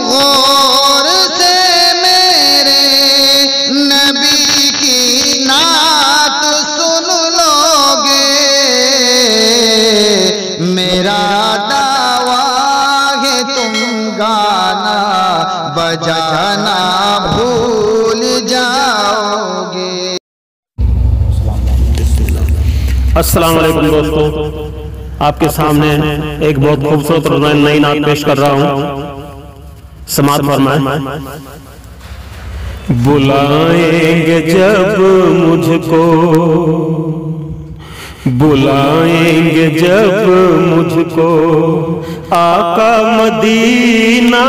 गौर से मेरे नबी की नात सुन लोगे, मेरा दावा है तुम गाना बजाना भूल जाओगे। अस्सलाम वालेकुम दोस्तों, आपके सामने एक बहुत खूबसूरत और नई नात पेश कर रहा हूँ। समात फरमाएं। बुलाएंगे जब मुझको, बुलाएंगे जब मुझको आका मदीना,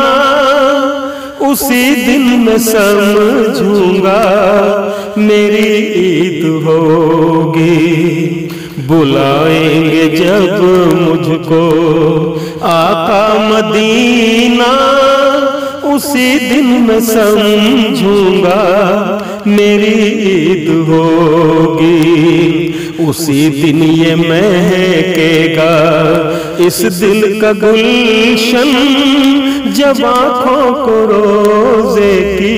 उसी दिन मैं समझूंगा मेरी ईद होगी। बुलाएंगे जब मुझको आका मदीना, उसी दिन मैं समझूंगा मेरी ईद होगी। उसी दिन ये महकेगा इस दिल का गुलशन, जब आँखों को रोज़े की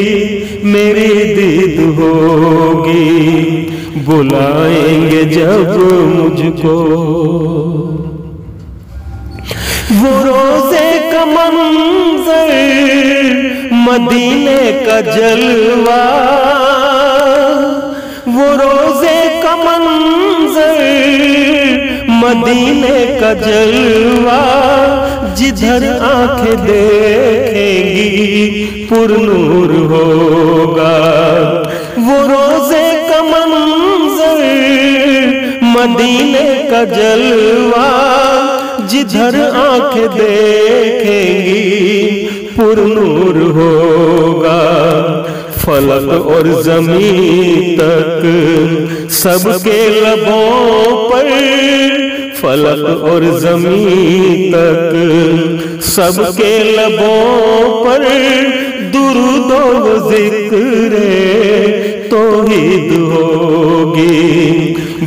मेरी दीद होगी। बुलाएंगे जब मुझको, वो रोज़े का मंज़र, मदीने का जलवा, वो रोज़े का मंज़र, मदीने का जलवा, जिधर आंखें देखेंगी पुरनूर होगा। वो रोज़े का मंज़र, मदीने का जलवा, जिधर आंखें देखेंगी पुरनूर होगा। फलक और ज़मीन तक सबके लबों पर, फलक और ज़मीन तक सबके लबों पर, दुरूद व ज़िक्र तौहीद होगी।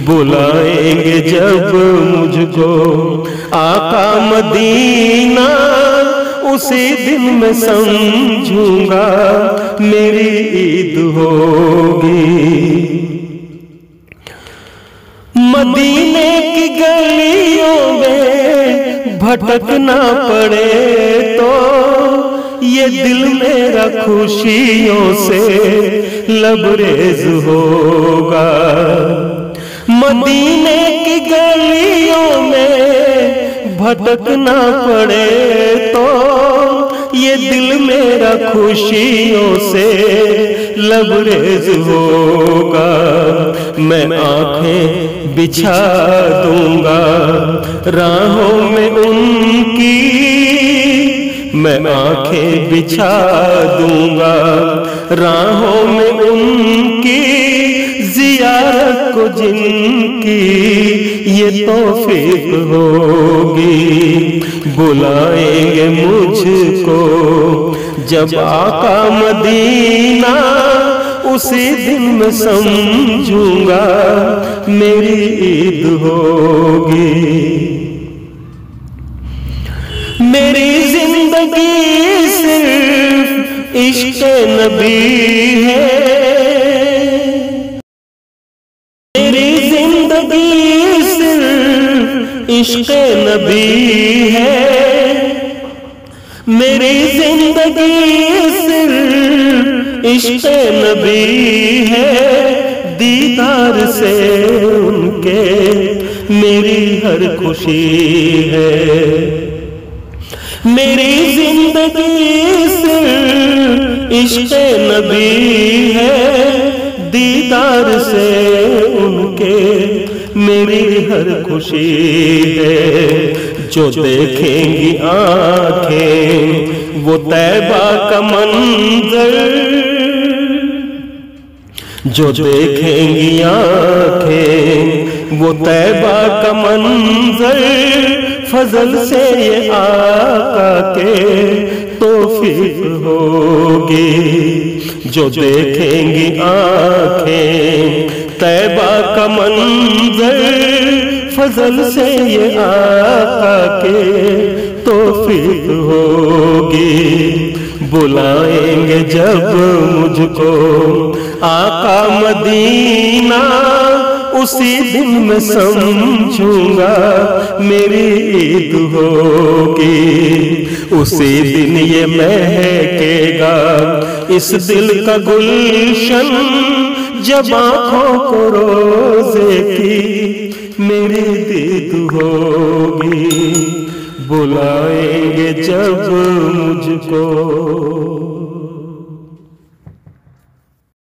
बुलाएंगे जब मुझको आका मदीना, उसी दिन मैं समझूंगा मेरी ईद होगी। मदीने की गलियों में भटकना पड़े तो, ये दिल मेरा खुशियों से लबरेज होगा। मदीने की गलियों में भटकना पड़े तो, ये दिल मेरा खुशियों से लबरेज होगा। मैं आंखें बिछा दूंगा राहों में उनकी, मैं आंखें बिछा दूंगा राहों में उनकी, जियारत को जिनकी ये तौफीक होगी। बुलाएंगे मुझको जब आका मदीना, उसी दिन मैं समझूंगा मेरी ईद होगी। मेरी जिंदगी सिर्फ इश्क़ नबी है, मेरी जिंदगी सिर्फ इश्क़ नबी है, मेरी जिंदगी सिर्फ इश्क़ नबी है। दीदार से उनके मेरी हर खुशी है। मेरी जिंदगी सिर्फ इश्क़ नबी है, दीदार से उनके मेरी हर खुशी है। जो देखेंगी आंखें वो तैबा का मंजर, जो देखेंगी आंखें वो तैबा का मंजर, फजल से ये आका के तौफीक होगी। जो देखेंगी आंखें तैबा का मंजर, फजल से ये आका के तौफीक होगी। बुलाएंगे जब मुझको आका मदीना, उसी दिन मैं समझूंगा मेरी ईद होगी। उसी दिन ये महकेगा इस दिल का गुलशन, जब आँखों को रोज़े की मेरी दीद होगी। बुलाएंगे जब मुझको